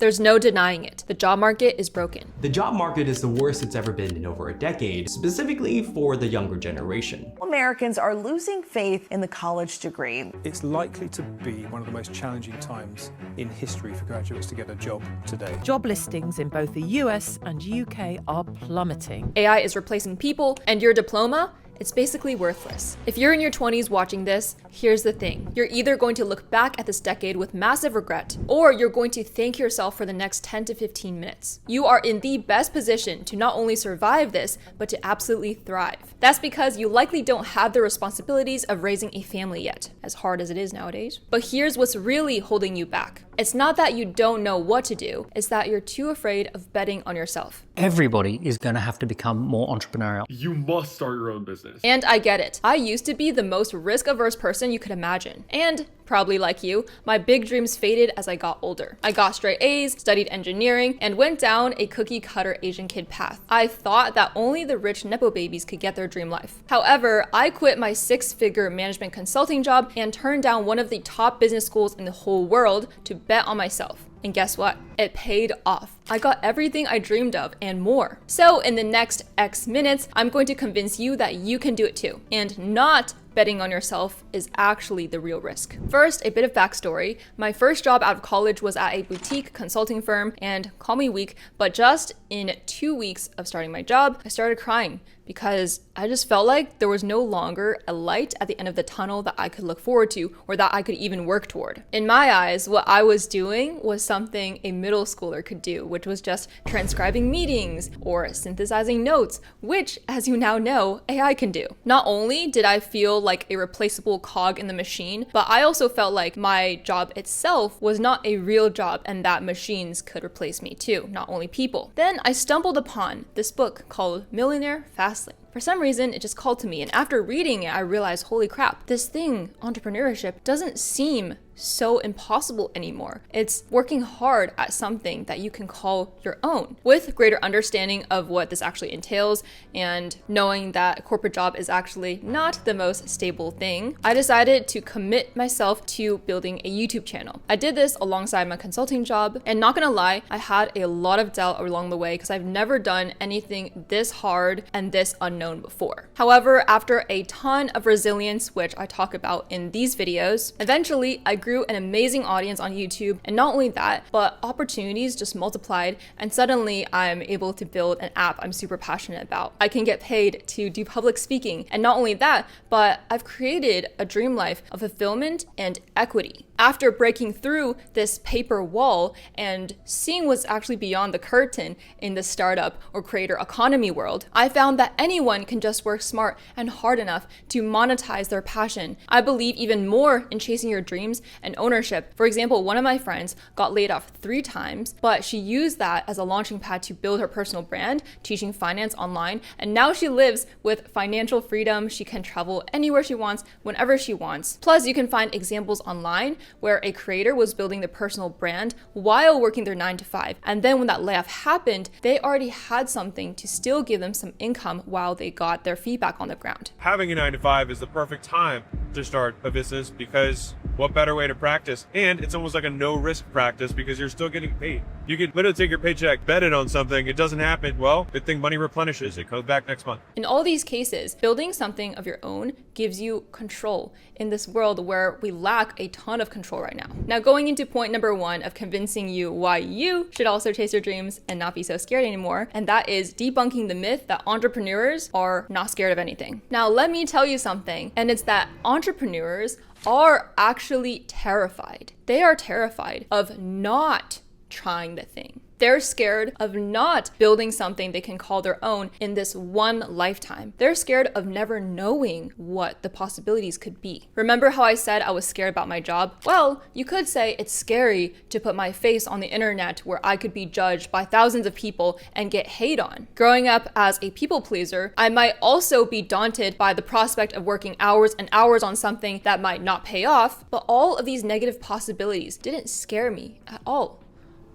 There's no denying it. The job market is broken. The job market is the worst it's ever been in over a decade, specifically for the younger generation. Americans are losing faith in the college degree. It's likely to be one of the most challenging times in history for graduates to get a job today. Job listings in both the US and UK are plummeting. AI is replacing people, and your diploma, it's basically worthless. If you're in your 20s watching this, here's the thing. You're either going to look back at this decade with massive regret, or you're going to thank yourself for the next 10 to 15 minutes. You are in the best position to not only survive this, but to absolutely thrive. That's because you likely don't have the responsibilities of raising a family yet, as hard as it is nowadays. But here's what's really holding you back. It's not that you don't know what to do, it's that you're too afraid of betting on yourself. Everybody is going to have to become more entrepreneurial. You must start your own business. And I get it. I used to be the most risk-averse person you could imagine. And probably like you, my big dreams faded as I got older. I got straight A's, studied engineering, and went down a cookie-cutter Asian kid path. I thought that only the rich Nepo babies could get their dream life. However, I quit my 6-figure management consulting job and turned down one of the top business schools in the whole world to bet on myself. And guess what? It paid off. I got everything I dreamed of and more. So in the next X minutes, I'm going to convince you that you can do it too. And not betting on yourself is actually the real risk. First, a bit of backstory. My first job out of college was at a boutique consulting firm, and call me weak, but just in 2 weeks of starting my job, I started crying because I just felt like there was no longer a light at the end of the tunnel that I could look forward to or that I could even work toward. In my eyes, what I was doing was something a middle schooler could do, which was just transcribing meetings or synthesizing notes, which, as you now know, AI can do. Not only did I feel like a replaceable cog in the machine, but I also felt like my job itself was not a real job and that machines could replace me too, not only people. Then I stumbled upon this book called Millionaire Fast Lane. For some reason, it just called to me, and after reading it, I realized, holy crap, this thing, entrepreneurship, doesn't seem so impossible anymore. It's working hard at something that you can call your own. With greater understanding of what this actually entails and knowing that a corporate job is actually not the most stable thing, I decided to commit myself to building a YouTube channel. I did this alongside my consulting job, and not gonna lie, I had a lot of doubt along the way because I've never done anything this hard and this unknown before. However, after a ton of resilience, which I talk about in these videos, eventually I grew an amazing audience on YouTube, and not only that, but opportunities just multiplied, and suddenly I'm able to build an app I'm super passionate about. I can get paid to do public speaking, and not only that, but I've created a dream life of fulfillment and equity. After breaking through this paper wall and seeing what's actually beyond the curtain in the startup or creator economy world, I found that anyone can just work smart and hard enough to monetize their passion. I believe even more in chasing your dreams and ownership. For example, one of my friends got laid off 3 times, but she used that as a launching pad to build her personal brand, teaching finance online, and now she lives with financial freedom. She can travel anywhere she wants, whenever she wants. Plus, you can find examples online where a creator was building their personal brand while working their 9 to 5. And then when that layoff happened, they already had something to still give them some income while they got their feet back on the ground. Having a 9 to 5 is the perfect time to start a business because what better way to practice? And it's almost like a no-risk practice because you're still getting paid. You could literally take your paycheck, bet it on something, it doesn't happen, well, good thing money replenishes, it comes back next month. In all these cases, building something of your own gives you control in this world where we lack a ton of control right now. Now, going into point number 1 of convincing you why you should also chase your dreams and not be so scared anymore, and that is debunking the myth that entrepreneurs are not scared of anything. Now, let me tell you something, and it's that entrepreneurs are actually terrified. They are terrified of not trying the thing. They're scared of not building something they can call their own in this one lifetime. They're scared of never knowing what the possibilities could be. Remember how I said I was scared about my job? Well, you could say it's scary to put my face on the internet where I could be judged by thousands of people and get hate on. Growing up as a people pleaser, I might also be daunted by the prospect of working hours and hours on something that might not pay off, but all of these negative possibilities didn't scare me at all.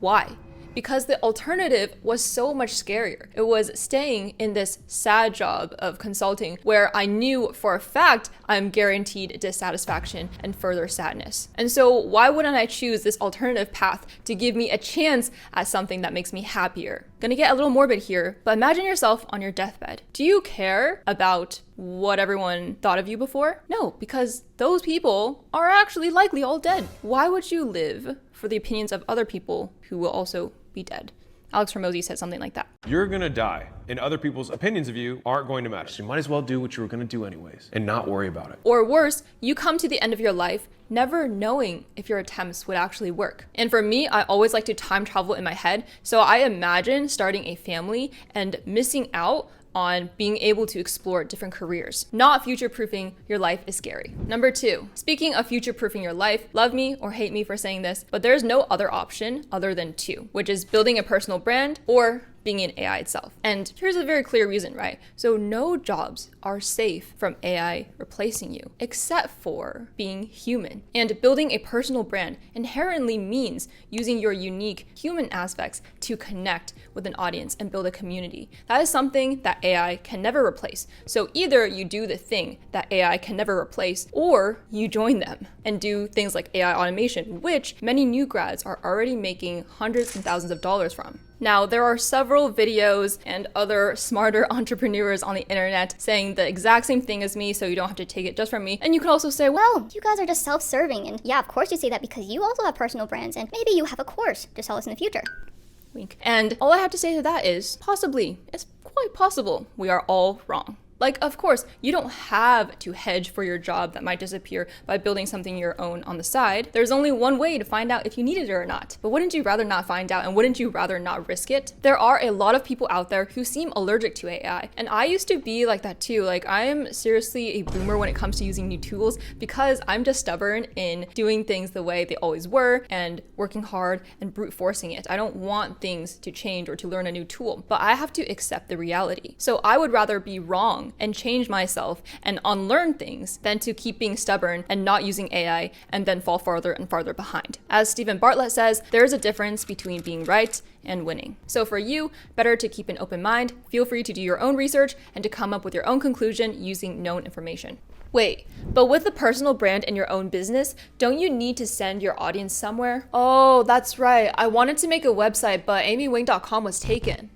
Why? because the alternative was so much scarier. It was staying in this sad job of consulting where I knew for a fact I'm guaranteed dissatisfaction and further sadness. And so why wouldn't I choose this alternative path to give me a chance at something that makes me happier? Gonna get a little morbid here, but imagine yourself on your deathbed. Do you care about what everyone thought of you before? No, because those people are actually likely all dead. Why would you live for the opinions of other people who will also be dead? Alex Hormozy said something like that. You're gonna die, and other people's opinions of you aren't going to matter. So you might as well do what you were gonna do anyways, and not worry about it. Or worse, you come to the end of your life never knowing if your attempts would actually work. And for me, I always like to time travel in my head, so I imagine starting a family and missing out on being able to explore different careers. Not future-proofing your life is scary. Number 2, speaking of future-proofing your life, love me or hate me for saying this, but there's no other option other than 2, which is building a personal brand or being in AI itself. And here's a very clear reason, right? So no jobs are safe from AI replacing you, except for being human. And building a personal brand inherently means using your unique human aspects to connect with an audience and build a community. That is something that AI can never replace. So either you do the thing that AI can never replace, or you join them and do things like AI automation, which many new grads are already making hundreds and thousands of dollars from. Now, there are several videos and other smarter entrepreneurs on the internet saying the exact same thing as me, so you don't have to take it just from me. And you can also say, well, you guys are just self-serving, and yeah, of course you say that because you also have personal brands, and maybe you have a course to sell us in the future. Wink. And all I have to say to that is, possibly, it's quite possible we are all wrong. Like, of course, you don't have to hedge for your job that might disappear by building something your own on the side. There's only one way to find out if you need it or not. But wouldn't you rather not find out, and wouldn't you rather not risk it? There are a lot of people out there who seem allergic to AI. And I used to be like that too. Like, I am seriously a boomer when it comes to using new tools because I'm just stubborn in doing things the way they always were and working hard and brute forcing it. I don't want things to change or to learn a new tool, but I have to accept the reality. So I would rather be wrong and change myself and unlearn things than to keep being stubborn and not using AI and then fall farther and farther behind. As Stephen Bartlett says, there's a difference between being right and winning. So for you, better to keep an open mind, feel free to do your own research and to come up with your own conclusion using known information. Wait, but with a personal brand and your own business, don't you need to send your audience somewhere? Oh, that's right. I wanted to make a website, but amywang.com was taken.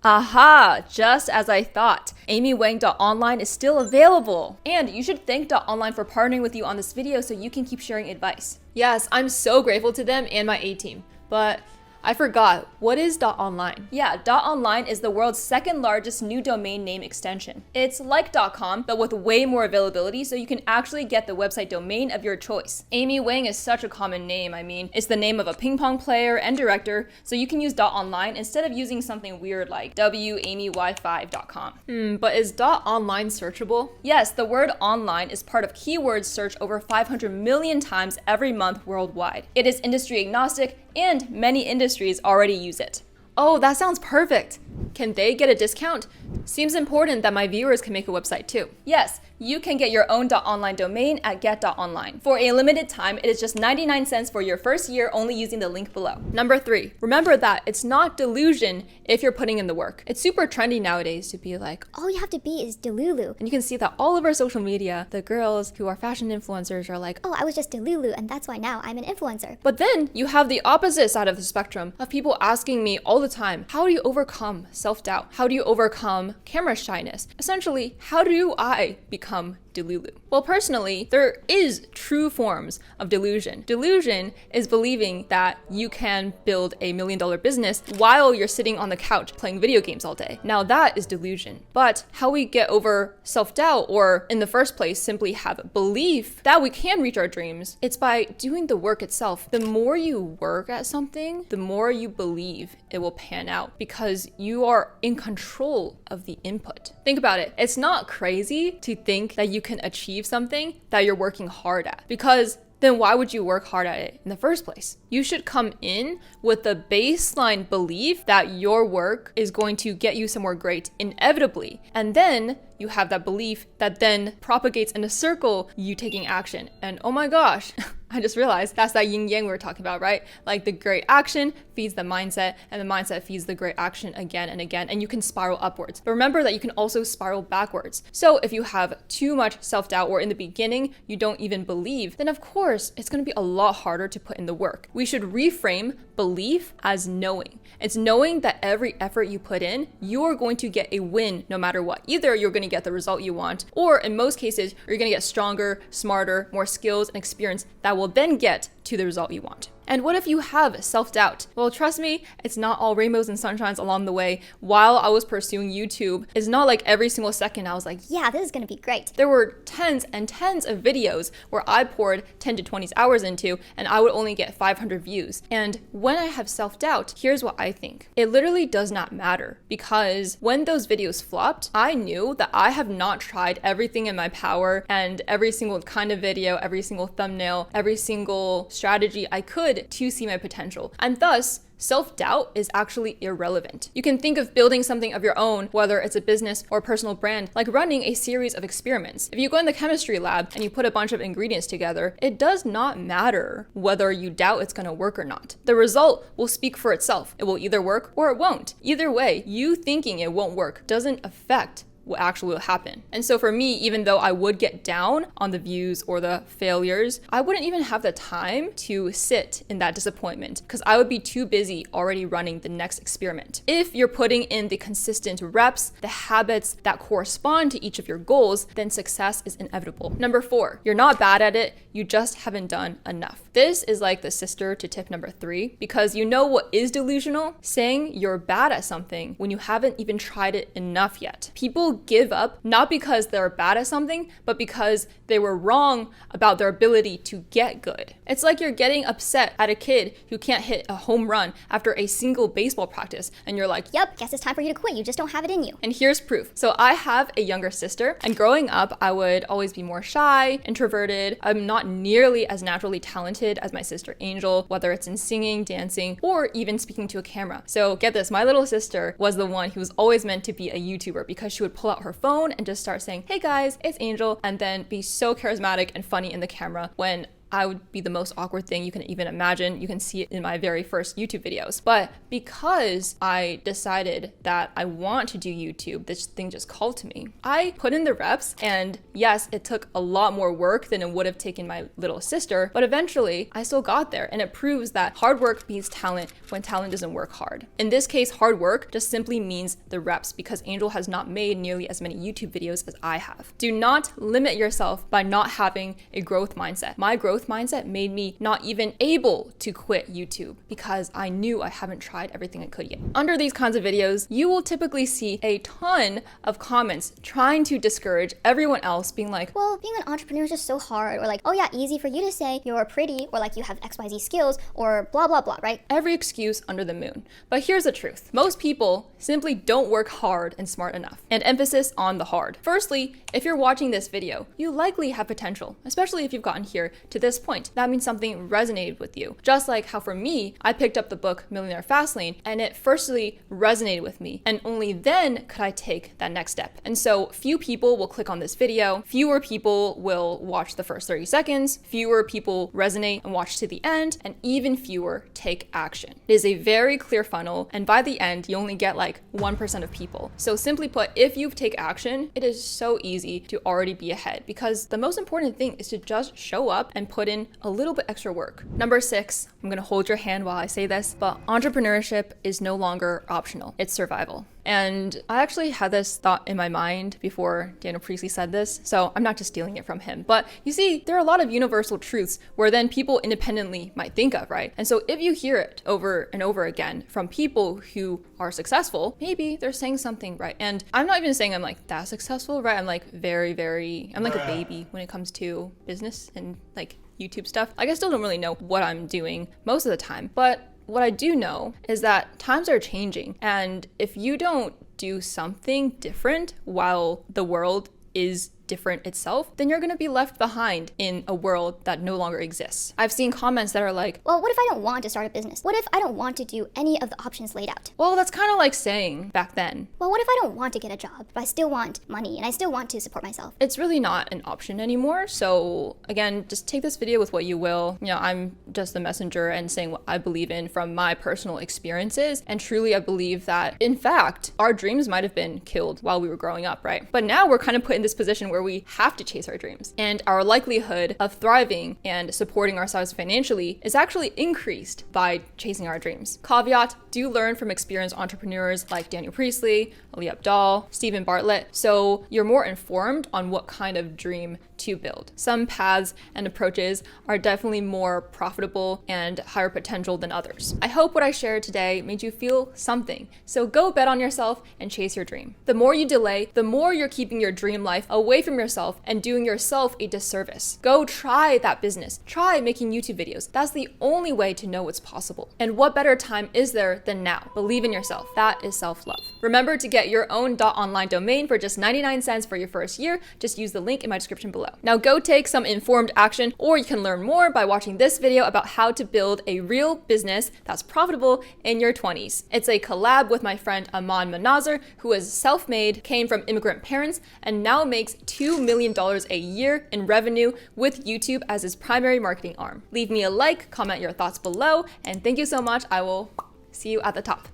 Aha, just as I thought. amywang.online is still available. And you should thank .online for partnering with you on this video so you can keep sharing advice. Yes, I'm so grateful to them and my A-team. But I forgot, what is .online? Yeah, .online is the world's second largest new domain name extension. It's like .com, but with way more availability, so you can actually get the website domain of your choice. Amy Wang is such a common name. I mean, it's the name of a ping pong player and director, so you can use .online instead of using something weird like wamywi5.com. But is .online searchable? Yes, the word online is part of keywords searched over 500 million times every month worldwide. It is industry agnostic, and many industries already use it. Oh, that sounds perfect. Can they get a discount? Seems important that my viewers can make a website too. Yes, you can get your own .online domain at get.online. For a limited time, it is just 99 cents for your first year only using the link below. Number 3, remember that it's not delusion if you're putting in the work. It's super trendy nowadays to be like, all you have to be is Delulu. And you can see that all over social media, the girls who are fashion influencers are like, oh, I was just Delulu and that's why now I'm an influencer. But then you have the opposite side of the spectrum of people asking me all the time, how do you overcome self-doubt? How do you overcome camera shyness? Essentially, how do I become Delulu? Well, personally, there is true forms of delusion. Delusion is believing that you can build $1 million business while you're sitting on the couch playing video games all day. Now that is delusion. But how we get over self-doubt, or in the first place, simply have belief that we can reach our dreams, it's by doing the work itself. The more you work at something, the more you believe it will pan out because you are in control of the input. Think about it. It's not crazy to think that you can achieve something that you're working hard at, because then why would you work hard at it in the first place? You should come in with the baseline belief that your work is going to get you somewhere great inevitably. And then you have that belief that then propagates in a circle, you taking action. And oh my gosh, I just realized that's that yin yang we were talking about, right? Like the great action feeds the mindset, and the mindset feeds the great action again and again, and you can spiral upwards. But remember that you can also spiral backwards. So if you have too much self-doubt, or in the beginning you don't even believe, then of course it's going to be a lot harder to put in the work. We should reframe belief as knowing. It's knowing that every effort you put in, you're going to get a win no matter what. Either you're going to get the result you want, or in most cases, you're going to get stronger, smarter, more skills and experience that will then get to the result you want. And what if you have self-doubt? Well, trust me, it's not all rainbows and sunshines along the way. While I was pursuing YouTube, it's not like every single second I was like, yeah, this is gonna be great. There were tens and tens of videos where I poured 10 to 20 hours into, and I would only get 500 views. And when I have self-doubt, here's what I think. It literally does not matter, because when those videos flopped, I knew that I have not tried everything in my power, and every single kind of video, every single thumbnail, every single strategy I could to see my potential. And thus, self-doubt is actually irrelevant. You can think of building something of your own, whether it's a business or a personal brand, like running a series of experiments. If you go in the chemistry lab and you put a bunch of ingredients together, it does not matter whether you doubt it's going to work or not. The result will speak for itself. It will either work or it won't. Either way, you thinking it won't work doesn't affect what actually will happen. And so for me, even though I would get down on the views or the failures, I wouldn't even have the time to sit in that disappointment, because I would be too busy already running the next experiment. If you're putting in the consistent reps, the habits that correspond to each of your goals, then success is inevitable. Number 4, you're not bad at it, you just haven't done enough. This is like the sister to tip number 3, because you know what is delusional? Saying you're bad at something when you haven't even tried it enough yet. People give up not because they're bad at something, but because they were wrong about their ability to get good. It's like you're getting upset at a kid who can't hit a home run after a single baseball practice, and you're like, Yep, guess it's time for you to quit. You just don't have it in you. And here's proof. So I have a younger sister, and growing up, I would always be more shy, introverted. I'm not nearly as naturally talented as my sister Angel, whether it's in singing, dancing, or even speaking to a camera. So get this, my little sister was the one who was always meant to be a YouTuber, because she would pull out her phone and just start saying, hey guys, it's Angel, and then be so charismatic and funny in the camera when I would be the most awkward thing you can even imagine. You can see it in my very first YouTube videos. But because I decided that I want to do YouTube, this thing just called to me. I put in the reps, and yes, it took a lot more work than it would have taken my little sister, but eventually I still got there, and it proves that hard work beats talent when talent doesn't work hard. In this case, hard work just simply means the reps, because Angel has not made nearly as many YouTube videos as I have. Do not limit yourself by not having a growth mindset. My growth mindset made me not even able to quit YouTube, because I knew I haven't tried everything I could yet. Under these kinds of videos, you will typically see a ton of comments trying to discourage everyone else, being like, well, being an entrepreneur is just so hard, or like, oh yeah, easy for you to say you're pretty, or like you have XYZ skills, or blah, blah, blah, right? Every excuse under the moon. But here's the truth. Most people simply don't work hard and smart enough. And emphasis on the hard. Firstly, if you're watching this video, you likely have potential, especially if you've gotten here to this point. That means something resonated with you. Just like how for me, I picked up the book Millionaire Fastlane, and it firstly resonated with me, and only then could I take that next step. And so few people will click on this video, fewer people will watch the first 30 seconds, fewer people resonate and watch to the end, and even fewer take action. It is a very clear funnel, and by the end, you only get like 1% of people. So simply put, if you take action, it is so easy to already be ahead, because the most important thing is to just show up and put in a little bit extra work. Number 6, I'm gonna hold your hand while I say this, but entrepreneurship is no longer optional, it's survival. And I actually had this thought in my mind before Daniel Priestley said this, so I'm not just stealing it from him. But you see, there are a lot of universal truths where then people independently might think of, right? And so if you hear it over and over again from people who are successful, maybe they're saying something right. And I'm not even saying I'm like that successful, right? I'm like I'm like a baby when it comes to business and like YouTube stuff. Like I still don't really know what I'm doing most of the time, but what I do know is that times are changing, and if you don't do something different while the world is different itself, then you're gonna be left behind in a world that no longer exists. I've seen comments that are like, well, what if I don't want to start a business? What if I don't want to do any of the options laid out? well, that's kind of like saying back then, Well, what if I don't want to get a job, but I still want money and I still want to support myself? it's really not an option anymore. So again, just take this video with what you will. You know, I'm just the messenger and saying what I believe in from my personal experiences. And truly, I believe that, in fact, our dreams might have been killed while we were growing up, right? But now we're kind of put in this position where we have to chase our dreams. And our likelihood of thriving and supporting ourselves financially is actually increased by chasing our dreams. Caveat, do learn from experienced entrepreneurs like Daniel Priestley, Ali Abdaal, Stephen Bartlett, so you're more informed on what kind of dream to build. Some paths and approaches are definitely more profitable and higher potential than others. I hope what I shared today made you feel something. So go bet on yourself and chase your dream. The more you delay, the more you're keeping your dream life away from yourself and doing yourself a disservice. Go try that business. Try making YouTube videos. That's the only way to know what's possible. And what better time is there than now? Believe in yourself. That is self-love. Remember to get your own .online domain for just 99 cents for your first year. Just use the link in my description below. Now go take some informed action, or you can learn more by watching this video about how to build a real business that's profitable in your 20s. It's a collab with my friend Aman Manazar, who is self-made, came from immigrant parents, and now makes $2 million a year in revenue with YouTube as his primary marketing arm. Leave me a like, comment your thoughts below, and thank you so much. I will see you at the top.